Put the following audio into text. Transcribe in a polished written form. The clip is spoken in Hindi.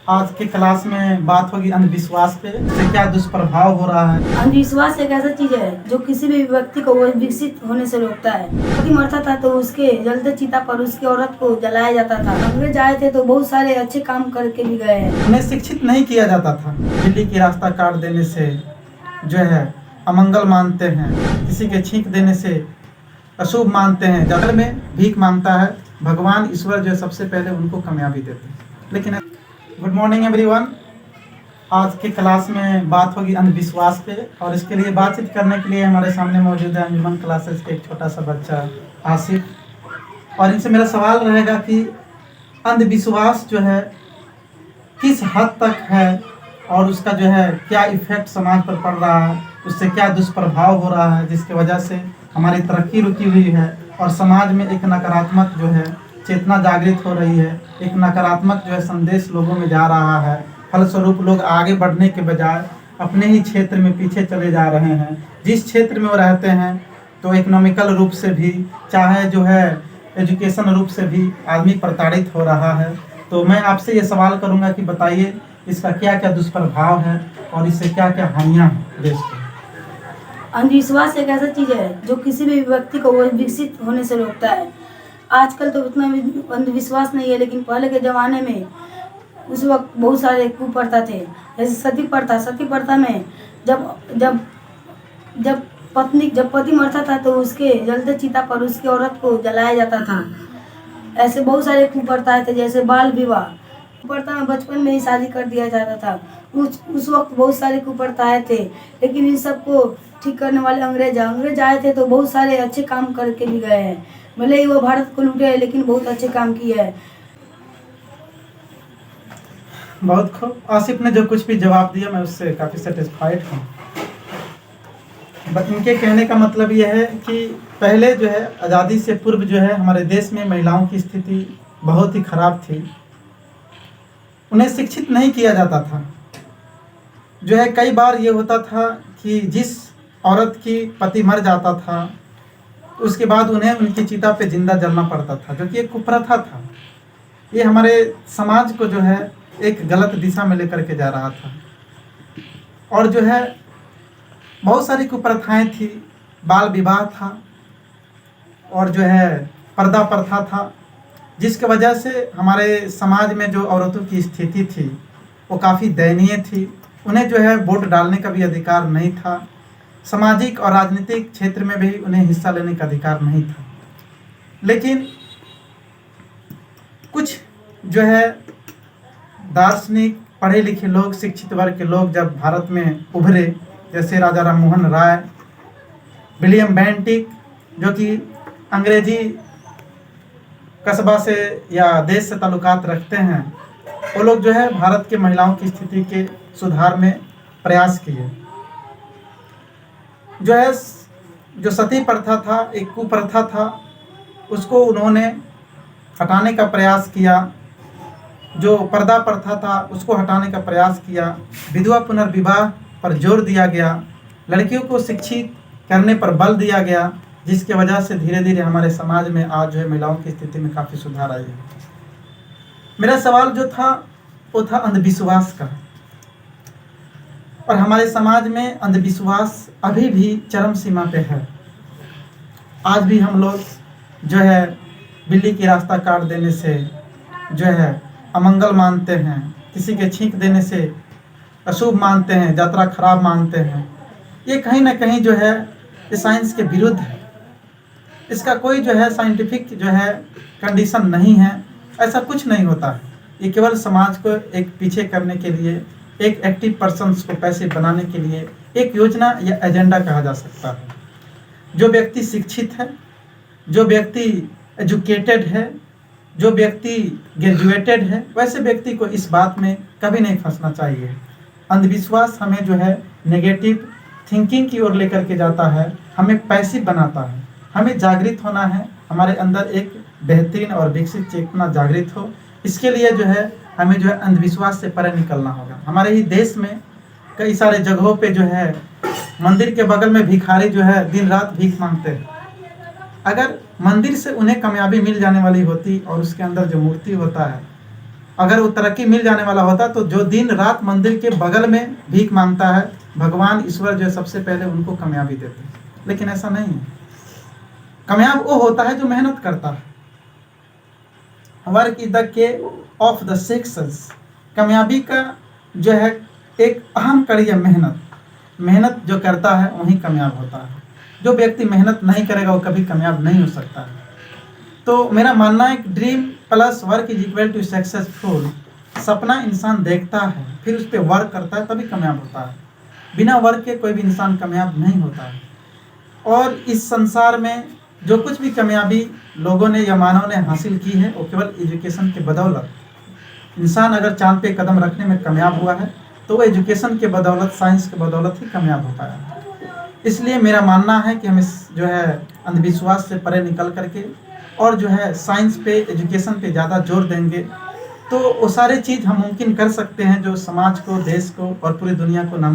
आज की क्लास में बात होगी अंधविश्वास पे, इससे क्या दुष्प्रभाव हो रहा है। अंधविश्वास एक ऐसा चीज है जो किसी भी व्यक्ति को वो विकसित होने से रोकता है। पति मरता था तो उसके जलते चिता पर उसकी औरत को जलाया जाता था। अंग्रेज आए थे तो बहुत सारे अच्छे काम करके भी गए हैं। उन्हें शिक्षित नहीं किया जाता था। बिल्ली की रास्ता काट देने से जो है अमंगल मानते हैं, किसी के छींक देने से अशुभ मानते हैं। जंगल में भीख मांगता है, भगवान ईश्वर जो है सबसे पहले उनको कामयाबी देते हैं। लेकिन गुड मॉर्निंग एवरीवन। आज की क्लास में बात होगी अंधविश्वास पे, और इसके लिए बातचीत करने के लिए हमारे सामने मौजूद है अंजुमन क्लासेस के एक छोटा सा बच्चा आसिफ। और इनसे मेरा सवाल रहेगा कि अंधविश्वास जो है किस हद तक है और उसका जो है क्या इफेक्ट समाज पर पड़ रहा है, उससे क्या दुष्प्रभाव हो रहा है, जिसकी वजह से हमारी तरक्की रुकी हुई है और समाज में एक नकारात्मक जो है चेतना जागृत हो रही है, एक नकारात्मक जो है संदेश लोगों में जा रहा है। फलस्वरूप लोग आगे बढ़ने के बजाय अपने ही क्षेत्र में पीछे चले जा रहे हैं। जिस क्षेत्र में वो रहते हैं तो इकोनॉमिकल रूप से भी, चाहे जो है एजुकेशन रूप से भी आदमी प्रताड़ित हो रहा है। तो मैं आपसे ये सवाल करूंगा कि बताइए इसका क्या क्या दुष्प्रभाव है और इससे क्या क्या हानियां हैं देश को। अंधविश्वास एक ऐसा चीज है जो किसी भी व्यक्ति को वो विकसित होने से रोकता है। आजकल तो उतना भी अंधविश्वास नहीं है, लेकिन पहले के जमाने में उस वक्त बहुत सारे कुप्रथा थे। जैसे सती प्रथा में जब जब जब पति मरता था तो उसके जलते चिता पर उसकी औरत को जलाया जाता था। ऐसे बहुत सारे कुप्रथाएं थे, जैसे बाल विवाह। कुप्रथा में बचपन में ही शादी कर दिया जाता था। उस वक्त बहुत सारे कुप्रथाएं थे, लेकिन इन सबको ठीक करने वाले अंग्रेज आए थे तो बहुत सारे अच्छे काम करके भी गए हैं। भले ही वो भारत को लूटे हैं, लेकिन बहुत अच्छे काम किए हैं। बहुत खूब। आसिफ ने जो कुछ भी जवाब दिया मैं उससे काफ़ी सेटिस्फाइड हूँ। बट इनके कहने का मतलब यह है कि पहले जो है आज़ादी से पूर्व जो है हमारे देश में महिलाओं की स्थिति बहुत ही खराब थी। उन्हें शिक्षित नहीं किया जाता था। जो है कई बार ये होता था कि जिस औरत की पति मर जाता था उसके बाद उन्हें उनकी चिता पे जिंदा जलना पड़ता था, जो कि एक कुप्रथा था। ये हमारे समाज को जो है एक गलत दिशा में लेकर के जा रहा था। और जो है बहुत सारी कुप्रथाएं थी। बाल विवाह था और जो है पर्दा प्रथा था, जिसकी वजह से हमारे समाज में जो औरतों की स्थिति थी वो काफ़ी दयनीय थी। उन्हें जो है वोट डालने का भी अधिकार नहीं था। सामाजिक और राजनीतिक क्षेत्र में भी उन्हें हिस्सा लेने का अधिकार नहीं था। लेकिन कुछ जो है दार्शनिक पढ़े लिखे लोग, शिक्षित वर्ग के लोग जब भारत में उभरे, जैसे राजा राम मोहन राय, विलियम बेंटिक, जो कि अंग्रेजी कस्बा से या देश से ताल्लुकात रखते हैं, वो लोग जो है भारत के महिलाओं की स्थिति के सुधार में प्रयास किए। जो है जो सती प्रथा था, एक कुप्रथा था, उसको उन्होंने हटाने का प्रयास किया। जो पर्दा प्रथा था उसको हटाने का प्रयास किया। विधवा पुनर्विवाह पर जोर दिया गया। लड़कियों को शिक्षित करने पर बल दिया गया, जिसके वजह से धीरे धीरे हमारे समाज में आज जो है महिलाओं की स्थिति में काफ़ी सुधार आई है। मेरा सवाल जो था वो था अंधविश्वास का। और हमारे समाज में अंधविश्वास अभी भी चरम सीमा पे है। आज भी हम लोग जो है बिल्ली की रास्ता काट देने से जो है अमंगल मानते हैं, किसी के छींक देने से अशुभ मानते हैं, यात्रा खराब मानते हैं। ये कहीं ना कहीं जो है ये साइंस के विरुद्ध है। इसका कोई जो है साइंटिफिक जो है कंडीशन नहीं है। ऐसा कुछ नहीं होता है। ये केवल समाज को एक पीछे करने के लिए, एक एक्टिव पर्सन्स को पैसे बनाने के लिए एक योजना या एजेंडा कहा जा सकता है। जो व्यक्ति शिक्षित है, जो व्यक्ति एजुकेटेड है, जो व्यक्ति ग्रेजुएटेड है, वैसे व्यक्ति को इस बात में कभी नहीं फंसना चाहिए। अंधविश्वास हमें जो है नेगेटिव थिंकिंग की ओर लेकर के जाता है, हमें पैसिव बनाता है। हमें जागृत होना है, हमारे अंदर एक बेहतरीन और विकसित चेतना जागृत हो। इसके लिए जो है हमें जो है अंधविश्वास से परे निकलना होगा। हमारे ही देश में कई सारे जगहों पे जो है मंदिर के बगल में भिखारी जो है दिन रात भीख मांगते हैं। अगर मंदिर से उन्हें कामयाबी मिल जाने वाली होती और उसके अंदर जो मूर्ति होता है अगर वो तरक्की मिल जाने वाला होता तो जो दिन रात मंदिर के बगल में भीख मांगता है, भगवान ईश्वर जो है सबसे पहले उनको कामयाबी देते हैं। लेकिन ऐसा नहीं है। कामयाब वो होता है जो मेहनत करता है। वर्क इज द के ऑफ द सक्सेस। कामयाबी का जो है एक अहम कड़ी है मेहनत। मेहनत जो करता है वही कामयाब होता है। जो व्यक्ति मेहनत नहीं करेगा वो कभी कामयाब नहीं हो सकता है। तो मेरा मानना है कि dream plus work is equal to successful. सपना इंसान देखता है, फिर उस पर वर्क करता है, तभी कामयाब होता है। बिना वर्क के कोई भी इंसान कामयाब नहीं होता है। और इस संसार में जो कुछ भी कामयाबी लोगों ने या मानव ने हासिल की है वो केवल एजुकेशन के बदौलत। इंसान अगर चांद पे कदम रखने में कामयाब हुआ है तो वो एजुकेशन के बदौलत, साइंस के बदौलत ही कामयाब हो पाया। इसलिए मेरा मानना है कि हम इस जो है अंधविश्वास से परे निकल करके और जो है साइंस पे, एजुकेशन पे ज़्यादा जोर देंगे तो वो सारे चीज़ हम मुमकिन कर सकते हैं जो समाज को, देश को और पूरी दुनिया को नाम